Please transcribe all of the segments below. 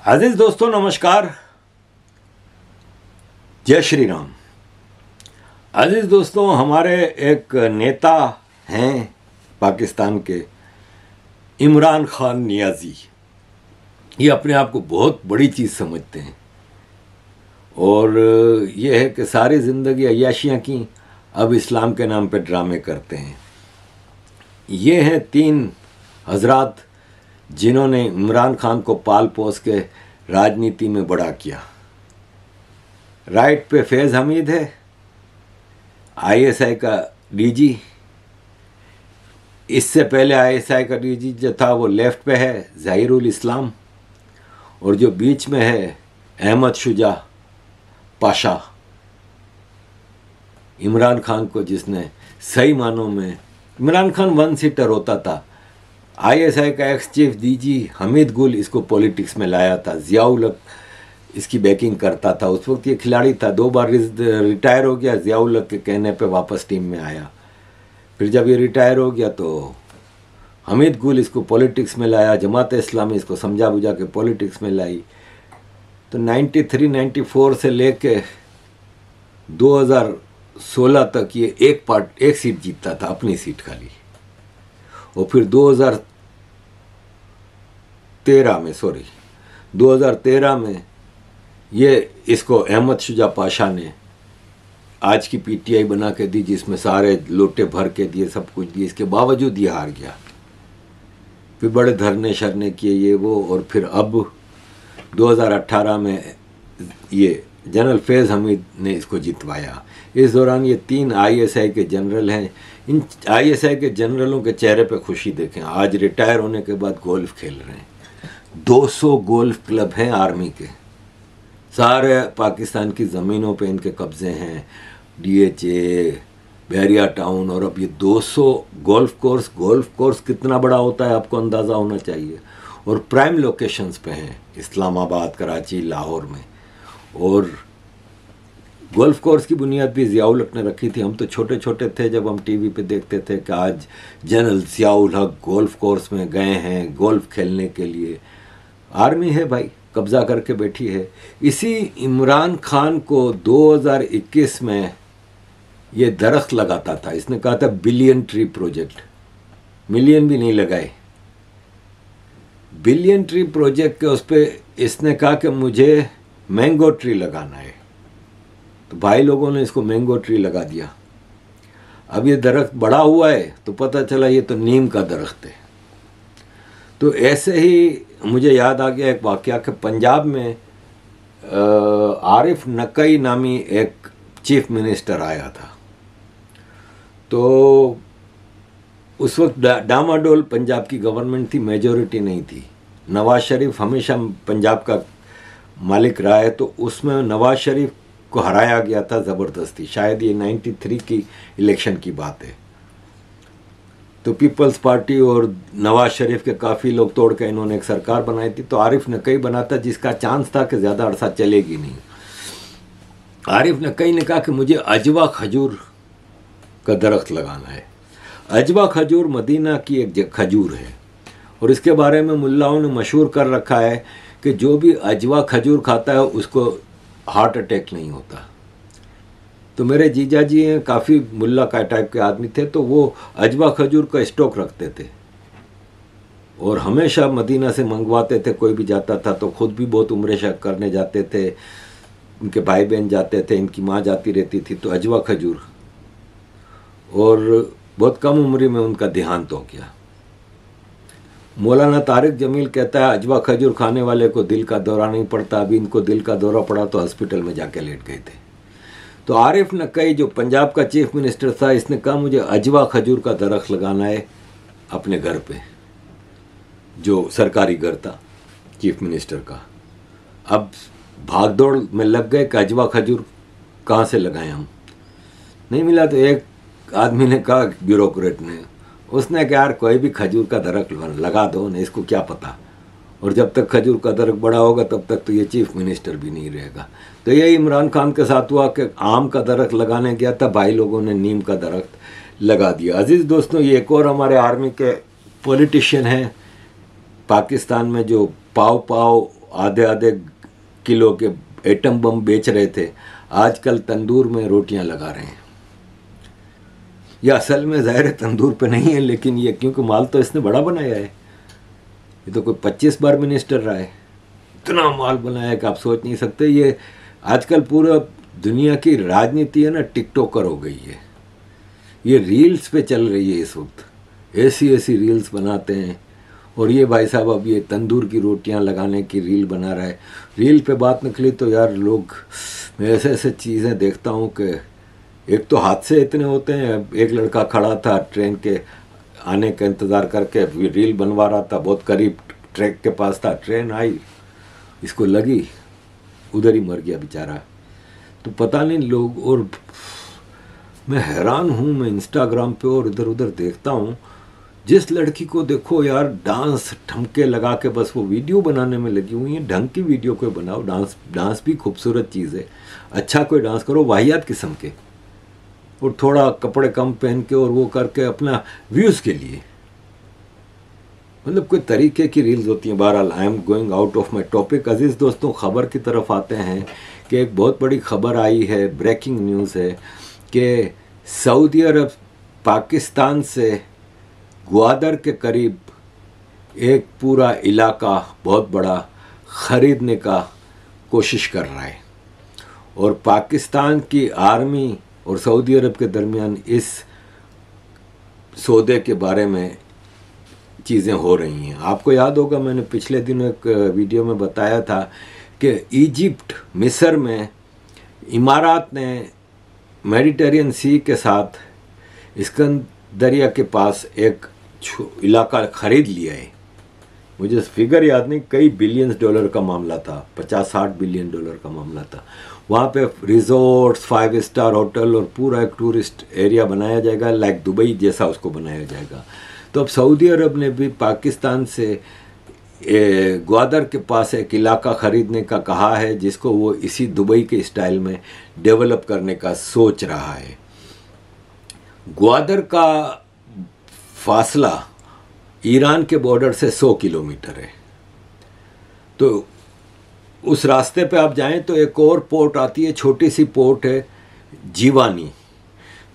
अजीज दोस्तों नमस्कार, जय श्री राम। अजीज दोस्तों, हमारे एक नेता हैं पाकिस्तान के, इमरान खान नियाजी। ये अपने आप को बहुत बड़ी चीज़ समझते हैं और ये है कि सारी ज़िंदगी अय्याशियाँ की, अब इस्लाम के नाम पे ड्रामे करते हैं। ये हैं तीन हजरात जिन्होंने इमरान खान को पाल पोस के राजनीति में बड़ा किया। राइट पे फैज़ हमीद है, आईएसआई का डीजी। इससे पहले आईएसआई का डीजी जो था वो लेफ्ट पे है, ज़हीरुल इस्लाम। और जो बीच में है अहमद शुजा पाशा, इमरान खान को जिसने सही मानों में, इमरान खान वन सीटर होता था, आईएसआई का एक्स चीफ डीजी हमीद गुल इसको पॉलिटिक्स में लाया था, ज़ियाउल हक इसकी बैकिंग करता था। उस वक्त ये खिलाड़ी था, 2 बार रिटायर हो गया, ज़ियाउल हक के कहने पे वापस टीम में आया। फिर जब ये रिटायर हो गया तो हमीद गुल इसको पॉलिटिक्स में लाया, जमात इस्लामी इसको समझा बुझा के पॉलिटिक्स में लाई। तो 93-94 से लेके 2016 तक ये एक सीट जीतता था, अपनी सीट खाली। और फिर 2013 में ये इसको अहमद शुजा पाशा ने आज की पीटीआई बना के दी, जिसमें सारे लोटे भर के दिए, सब कुछ दिए। इसके बावजूद ये हार गया। फिर बड़े धरने शरने किए ये वो, और फिर अब 2018 में ये जनरल फैज़ हमीद ने इसको जितवाया। इस दौरान ये 3 आईएसआई के जनरल हैं। इन आईएसआई के जनरलों के चेहरे पे खुशी देखें, आज रिटायर होने के बाद गोल्फ खेल रहे हैं। 200 गोल्फ क्लब हैं आर्मी के, सारे पाकिस्तान की ज़मीनों पे इनके कब्जे हैं, डीएचए, बहरिया टाउन। और अब ये 200 गोल्फ कोर्स कितना बड़ा होता है आपको अंदाज़ा होना चाहिए। और प्राइम लोकेशंस पे हैं, इस्लामाबाद, कराची, लाहौर में। और गोल्फ कोर्स की बुनियाद भी ज़ियाउल हक ने रखी थी। हम तो छोटे छोटे थे जब हम टीवी पे देखते थे कि आज जनरल ज़ियाउल हक गोल्फ कोर्स में गए हैं गोल्फ खेलने के लिए। आर्मी है भाई, कब्ज़ा करके बैठी है। इसी इमरान खान को 2021 में ये दरख्त लगाता था। इसने कहा था बिलियन ट्री प्रोजेक्ट, मिलियन भी नहीं लगाए, बिलियन ट्री प्रोजेक्ट के उस पर इसने कहा कि मुझे मैंगो ट्री लगाना है। तो भाई लोगों ने इसको मैंगो ट्री लगा दिया। अब ये दरख्त बड़ा हुआ है तो पता चला ये तो नीम का दरख्त है। तो ऐसे ही मुझे याद आ गया एक वाक़या कि पंजाब में आरिफ नकई नामी एक चीफ मिनिस्टर आया था। तो उस वक्त डामाडोल पंजाब की गवर्नमेंट थी, मेजॉरिटी नहीं थी। नवाज शरीफ हमेशा पंजाब का मालिक रहा है, तो उसमें नवाज शरीफ को हराया गया था ज़बरदस्ती। शायद ये 93 की इलेक्शन की बात है। तो पीपल्स पार्टी और नवाज शरीफ के काफ़ी लोग तोड़ के इन्होंने एक सरकार बनाई थी। तो आरिफ नकई बना था, जिसका चांस था कि ज़्यादा अरसा चलेगी नहीं। आरिफ नकई ने कहा कि मुझे अजवा खजूर का दरख्त लगाना है। अजवा खजूर मदीना की एक खजूर है और इसके बारे में मुल्लाओं ने मशहूर कर रखा है कि जो भी अजवा खजूर खाता है उसको हार्ट अटैक नहीं होता। तो मेरे जीजा जी हैं, काफ़ी मुल्ला का टाइप के आदमी थे, तो वो अजवा खजूर का स्टॉक रखते थे और हमेशा मदीना से मंगवाते थे। कोई भी जाता था तो ख़ुद भी बहुत उम्रे शक करने जाते थे, उनके भाई बहन जाते थे, इनकी माँ जाती रहती थी। तो अजवा खजूर, और बहुत कम उम्र में उनका देहांत हो गया। मौलाना तारिक जमील कहता है अजवा खजूर खाने वाले को दिल का दौरा नहीं पड़ता। अभी इनको दिल का दौरा पड़ा तो हॉस्पिटल में जाके लेट गए थे। तो आरिफ नकई जो पंजाब का चीफ मिनिस्टर था, इसने कहा मुझे अजवा खजूर का दरख्त लगाना है अपने घर पे, जो सरकारी घर था चीफ मिनिस्टर का। अब भाग दौड़ में लग गए कि अजवा खजूर कहाँ से लगाएं हम, नहीं मिला। तो एक आदमी ने कहा, ब्यूरोक्रेट ने, उसने कहा यार कोई भी खजूर का दरख्त लगा दो ना, इसको क्या पता। और जब तक खजूर का दरख्त बड़ा होगा तब तक तो ये चीफ मिनिस्टर भी नहीं रहेगा। तो यही इमरान खान के साथ हुआ कि आम का दरख्त लगाने गया था, भाई लोगों ने नीम का दरख्त लगा दिया। अजीज़ दोस्तों, ये एक और हमारे आर्मी के पॉलिटिशियन हैं पाकिस्तान में जो पाव आधे आधे किलो के एटम बम बेच रहे थे, आजकल तंदूर में रोटियां लगा रहे हैं। ये असल में ज़ाहिर है तंदूर पे नहीं है, लेकिन ये क्योंकि माल तो इसने बड़ा बनाया है, ये तो कोई 25 बार मिनिस्टर रहा है, इतना माल बनाया है कि आप सोच नहीं सकते। ये आजकल पूरा दुनिया की राजनीति है ना टिकटॉकर हो गई है, ये रील्स पे चल रही है इस वक्त, ऐसी ऐसी रील्स बनाते हैं। और ये भाई साहब अब ये तंदूर की रोटियां लगाने की रील बना रहा है। रील पे बात निकली तो यार लोग, मैं ऐसे ऐसे चीज़ें देखता हूँ कि एक तो हादसे इतने होते हैं। एक लड़का खड़ा था ट्रेन के आने का इंतज़ार करके, रील बनवा रहा था, बहुत करीब ट्रैक के पास था, ट्रेन आई, इसको लगी, उधर ही मर गया बेचारा। तो पता नहीं लोग, और मैं हैरान हूँ, मैं इंस्टाग्राम पे और इधर उधर देखता हूँ, जिस लड़की को देखो यार डांस ठमके लगा के बस वो वीडियो बनाने में लगी हुई है। ढंग की वीडियो कोई बनाओ, डांस भी खूबसूरत चीज़ है, अच्छा कोई डांस करो, वाहियात किस्म के, और थोड़ा कपड़े कम पहन के और वो करके अपना व्यूज़ के लिए, मतलब कोई तरीके की रील्स होती हैं। बहरहाल I am going out of my topic. अजीज़ दोस्तों, ख़बर की तरफ आते हैं कि एक बहुत बड़ी खबर आई है, ब्रेकिंग न्यूज़ है कि सऊदी अरब पाकिस्तान से ग्वादर के करीब एक पूरा इलाका बहुत बड़ा ख़रीदने का कोशिश कर रहा है, और पाकिस्तान की आर्मी और सऊदी अरब के दरमियान इस सौदे के बारे में चीज़ें हो रही हैं। आपको याद होगा मैंने पिछले दिनों एक वीडियो में बताया था कि इजिप्ट, मिस्र में इमारात ने मेडिटेरियन सी के साथ इस्कंदरिया के पास एक इलाका ख़रीद लिया है। मुझे फिगर याद नहीं, कई बिलियंस डॉलर का मामला था, 50-60 बिलियन डॉलर का मामला था। वहाँ पे रिजॉर्ट्स, 5 स्टार होटल और पूरा एक टूरिस्ट एरिया बनाया जाएगा, लाइक दुबई जैसा उसको बनाया जाएगा। तो अब सऊदी अरब ने भी पाकिस्तान से ग्वादर के पास एक इलाका ख़रीदने का कहा है, जिसको वो इसी दुबई के स्टाइल में डेवलप करने का सोच रहा है। ग्वादर का फासला ईरान के बॉर्डर से 100 किलोमीटर है। तो उस रास्ते पे आप जाएं तो एक और पोर्ट आती है, छोटी सी पोर्ट है जीवानी।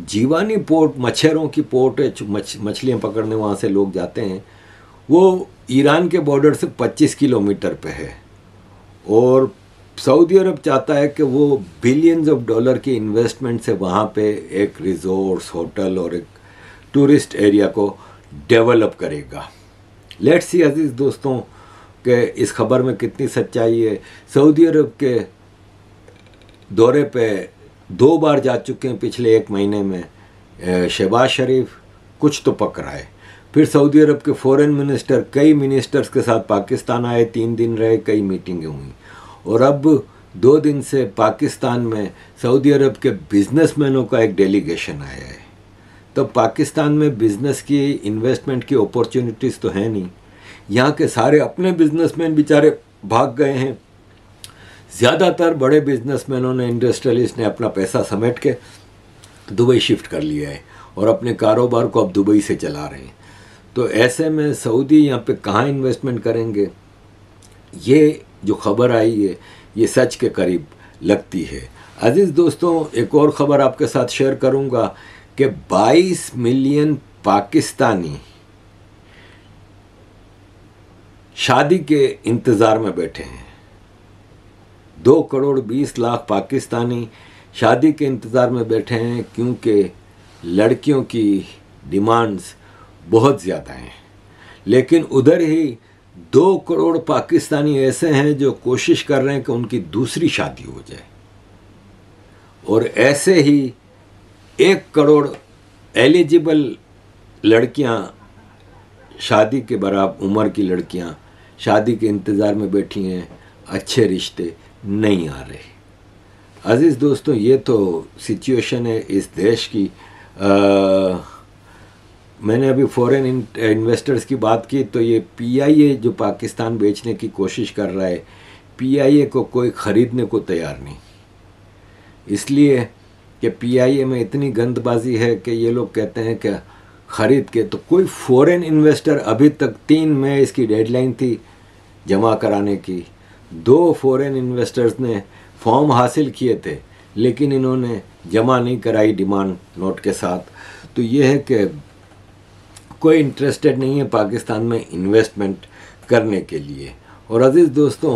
जीवानी पोर्ट मच्छरों की पोर्ट है, मछलियाँ पकड़ने वहाँ से लोग जाते हैं। वो ईरान के बॉर्डर से 25 किलोमीटर पे है, और सऊदी अरब चाहता है कि वो बिलियंस ऑफ डॉलर की इन्वेस्टमेंट से वहाँ पे एक रिजॉर्ट्स, होटल और एक टूरिस्ट एरिया को डेवलप करेगा। लेट्स सी अजीज़ दोस्तों कि इस खबर में कितनी सच्चाई है। सऊदी अरब के दौरे पे 2 बार जा चुके हैं पिछले 1 महीने में शहबाज शरीफ, कुछ तो पक रहा है। फिर सऊदी अरब के फॉरेन मिनिस्टर कई मिनिस्टर्स के साथ पाकिस्तान आए, 3 दिन रहे, कई मीटिंगें हुई, और अब 2 दिन से पाकिस्तान में सऊदी अरब के बिजनेसमैनों का एक डेलीगेशन आया है। तो पाकिस्तान में बिज़नेस की, इन्वेस्टमेंट की अपॉर्चुनिटीज़ तो है नहीं, यहाँ के सारे अपने बिजनेसमैन बेचारे भाग गए हैं। ज़्यादातर बड़े बिजनेसमैनों ने, इंडस्ट्रियलिस्ट ने अपना पैसा समेट के दुबई शिफ्ट कर लिया है और अपने कारोबार को अब दुबई से चला रहे हैं। तो ऐसे में सऊदी यहाँ पे कहाँ इन्वेस्टमेंट करेंगे? ये जो खबर आई है ये सच के करीब लगती है। अजीज़ दोस्तों, एक और ख़बर आपके साथ शेयर करूँगा कि 22 मिलियन पाकिस्तानी शादी के इंतज़ार में बैठे हैं। 2 करोड़ 20 लाख पाकिस्तानी शादी के इंतज़ार में बैठे हैं, क्योंकि लड़कियों की डिमांड्स बहुत ज़्यादा हैं। लेकिन उधर ही 2 करोड़ पाकिस्तानी ऐसे हैं जो कोशिश कर रहे हैं कि उनकी दूसरी शादी हो जाए, और ऐसे ही 1 करोड़ एलिजिबल लड़कियां, शादी के बराबर उम्र की लड़कियां शादी के इंतज़ार में बैठी हैं, अच्छे रिश्ते नहीं आ रहे। अजीज़ दोस्तों, ये तो सिचुएशन है इस देश की। मैंने अभी फॉरेन इन्वेस्टर्स की बात की, तो ये PIA जो पाकिस्तान बेचने की कोशिश कर रहा है, PIA को कोई ख़रीदने को तैयार नहीं, इसलिए कि PIA में इतनी गंदबाजी है कि ये लोग कहते हैं कि ख़रीद के, तो कोई फॉरेन इन्वेस्टर, अभी तक 3 मई इसकी डेडलाइन थी जमा कराने की, 2 फॉरेन इन्वेस्टर्स ने फॉर्म हासिल किए थे, लेकिन इन्होंने जमा नहीं कराई डिमांड नोट के साथ। तो ये है कि कोई इंटरेस्टेड नहीं है पाकिस्तान में इन्वेस्टमेंट करने के लिए। और अजीज दोस्तों,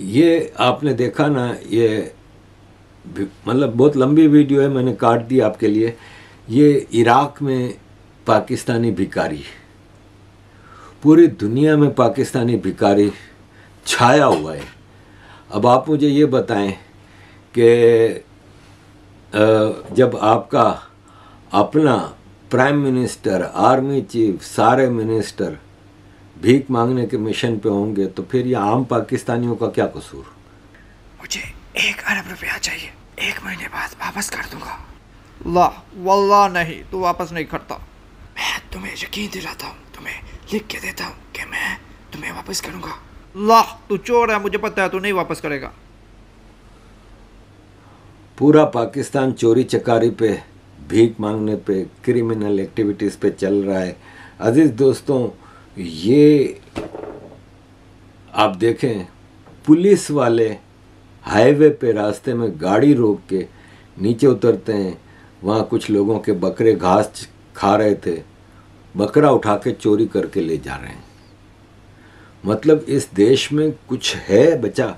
ये आपने देखा ना, ये मतलब बहुत लंबी वीडियो है, मैंने काट दी आपके लिए। ये इराक में पाकिस्तानी भिखारी, पूरी दुनिया में पाकिस्तानी भिखारी छाया हुआ है। अब आप मुझे ये बताएं कि जब आपका अपना प्राइम मिनिस्टर, आर्मी चीफ, सारे मिनिस्टर भीख मांगने के मिशन पे होंगे, तो फिर ये आम पाकिस्तानियों का क्या कसूर? मुझे 1 अरब रुपया चाहिए, 1 महीने बाद वापस कर दूंगा। ला वल्लाह नहीं, तू वापस नहीं करता। मैं तुम्हें यकीन दिलाता हूँ, तुम्हें लिख के देता हूँ कि मैं तुम्हें वापस करूंगा। ला तू चोर है, मुझे पता है तू नहीं वापस करेगा। पूरा पाकिस्तान चोरी चकारी पे, भीख मांगने पे, क्रिमिनल एक्टिविटीज़ पे चल रहा है। अजीज़ दोस्तों, ये आप देखें पुलिस वाले हाईवे पे रास्ते में गाड़ी रोक के नीचे उतरते हैं, वहाँ कुछ लोगों के बकरे घास खा रहे थे, बकरा उठा के चोरी करके ले जा रहे हैं। मतलब इस देश में कुछ है बचा?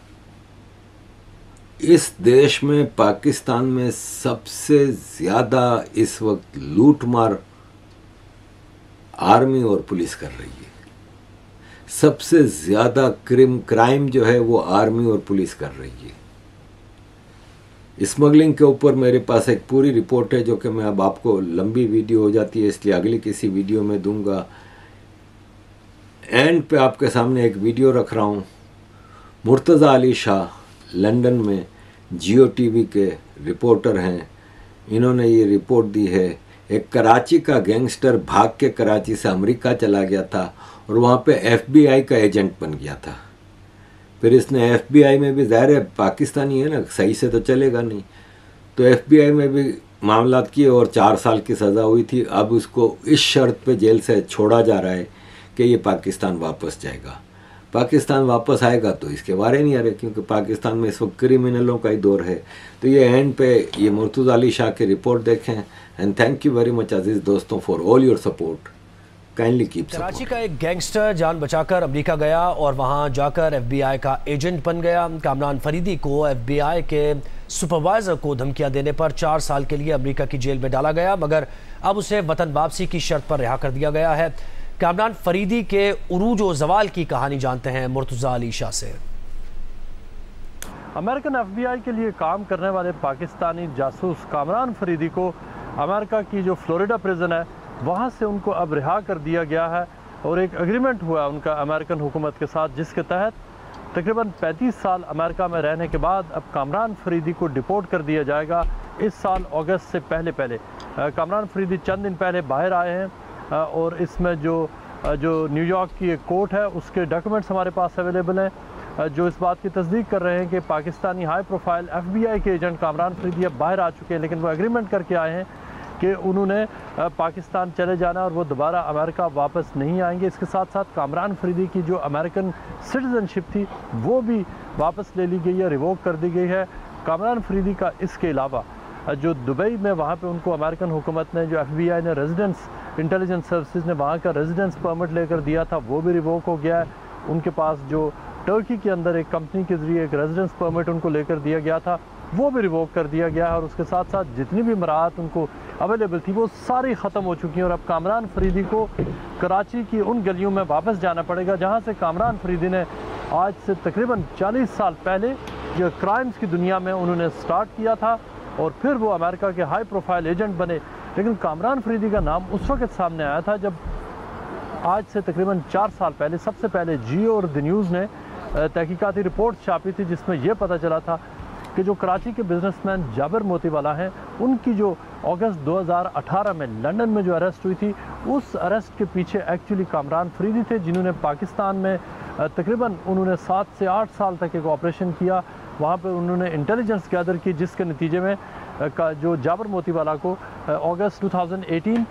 इस देश में, पाकिस्तान में सबसे ज़्यादा इस वक्त लूटमार आर्मी और पुलिस कर रही है। सबसे ज़्यादा क्राइम जो है वो आर्मी और पुलिस कर रही है। स्मगलिंग के ऊपर मेरे पास एक पूरी रिपोर्ट है, जो कि मैं अब आपको, लंबी वीडियो हो जाती है इसलिए अगली किसी वीडियो में दूंगा। एंड पे आपके सामने एक वीडियो रख रहा हूँ। मुर्तज़ा अली शाह लंदन में जियो टीवी के रिपोर्टर हैं, इन्होंने ये रिपोर्ट दी है। एक कराची का गैंगस्टर भाग के कराची से अमेरिका चला गया था और वहाँ पे FBI का एजेंट बन गया था। फिर इसने FBI में भी, ज़ाहिर है पाकिस्तानी है ना, सही से तो चलेगा नहीं, तो FBI में भी मामलात किए और 4 साल की सज़ा हुई थी। अब उसको इस शर्त पे जेल से छोड़ा जा रहा है कि ये पाकिस्तान वापस जाएगा। पाकिस्तान वापस आएगा तो इसके बारे नहीं आ रहे, क्योंकि पाकिस्तान में इस वक्त क्रिमिनलों का ही दौर है। तो ये एंड पे ये मुर्तज़ा अली शाह की रिपोर्ट देखें। And thank you very much अजीज़ दोस्तों for all your support. Kindly keep support. Karachi का एक गैंगस्टर जान बचाकर अमेरिका गया और वहां जाकर FBI का एजेंट बन गया। कामरान फरीदी को FBI के सुपरवाइजर को धमकियां देने पर 4 साल के लिए अमेरिका की जेल में डाला गया, मगर अब उसे वतन वापसी की शर्त पर रिहा कर दिया गया है। कामरान फरीदी के उरूज और जवाल की कहानी जानते हैं मुर्तज़ा अली शाह से। अमेरिकन FBI के लिए काम करने वाले पाकिस्तानी जासूस कामरान फरीदी को अमेरिका की जो फ्लोरिडा प्रिजन है वहाँ से उनको अब रिहा कर दिया गया है और एक एग्रीमेंट हुआ उनका अमेरिकन हुकूमत के साथ, जिसके तहत तकरीबन 35 साल अमेरिका में रहने के बाद अब कामरान फरीदी को डिपोर्ट कर दिया जाएगा इस साल अगस्त से पहले। कामरान फरीदी चंद दिन पहले बाहर आए हैं और इसमें जो न्यूयॉर्क की एक कोर्ट है उसके डॉक्यूमेंट्स हमारे पास अवेलेबल हैं जो इस बात की तस्दीक कर रहे हैं कि पाकिस्तानी हाई प्रोफाइल FBI के एजेंट कामरान फरीदी अब बाहर आ चुके हैं, लेकिन वो एग्रीमेंट करके आए हैं कि उन्होंने पाकिस्तान चले जाना और वो दोबारा अमेरिका वापस नहीं आएंगे। इसके साथ साथ कामरान फरीदी की जो अमेरिकन सिटीज़नशिप थी वो भी वापस ले ली गई है, रिवोक कर दी गई है। कामरान फरीदी का इसके अलावा जो दुबई में वहाँ पे उनको अमेरिकन हुकूमत ने, जो FBI ने, रेजिडेंस इंटेलिजेंस सर्विसेज ने वहाँ का रेजिडेंस परमिट लेकर दिया था वो भी रिवोक हो गया है। उनके पास जो टर्की के अंदर एक कंपनी के ज़रिए एक रेजिडेंस परमिट उनको लेकर दिया गया था वो भी रिवोक कर दिया गया है और उसके साथ साथ जितनी भी मराहत उनको अवेलेबल थी वो सारी ख़त्म हो चुकी हैं। और अब कामरान फरीदी को कराची की उन गलियों में वापस जाना पड़ेगा जहाँ से कामरान फरीदी ने आज से तकरीबन 40 साल पहले जो क्राइम्स की दुनिया में उन्होंने स्टार्ट किया था और फिर वो अमेरिका के हाई प्रोफाइल एजेंट बने। लेकिन कामरान फरीदी का नाम उस वक्त सामने आया था जब आज से तकरीबन 4 साल पहले सबसे पहले जियो और द न्यूज़ ने तहकीकाती रिपोर्ट छापी थी जिसमें यह पता चला था कि जो कराची के बिजनेसमैन जाबिर मोतीवाला हैं उनकी जो अगस्त 2018 में लंदन में जो अरेस्ट हुई थी उस अरेस्ट के पीछे एक्चुअली कामरान फरीदी थे जिन्होंने पाकिस्तान में तकरीबन उन्होंने 7 से 8 साल तक एक ऑपरेशन किया। वहाँ पर उन्होंने इंटेलिजेंस गैदर की जिसके नतीजे में जो जाबिर मोतीवाला को अगस्त 2018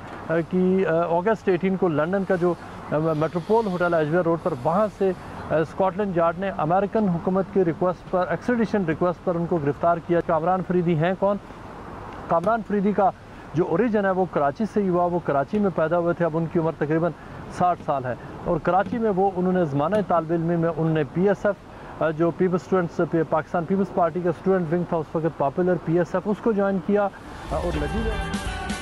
की अगस्त 18 को लंदन का जो मेट्रोपोल होटल एजवेयर रोड पर वहाँ से स्कॉटलैंड यार्ड ने अमेरिकन हुकूमत की रिक्वेस्ट पर, एक्सट्रेडिशन रिक्वेस्ट पर उनको गिरफ़्तार किया। कामरान फरीदी हैं कौन? कामरान फरीदी का जो ओरिजिन है वो कराची से ही हुआ, वो कराची में पैदा हुए थे। अब उनकी उम्र तकरीबन 60 साल है और कराची में वो उन्होंने ज़माना तालिब इल्मी में उन्होंने PSF जो पीपल्स स्टूडेंट्स पाकिस्तान पीपल्स पार्टी का स्टूडेंट विंग था उस वक्त पॉपुलर PSF उसको ज्वाइन किया और लगी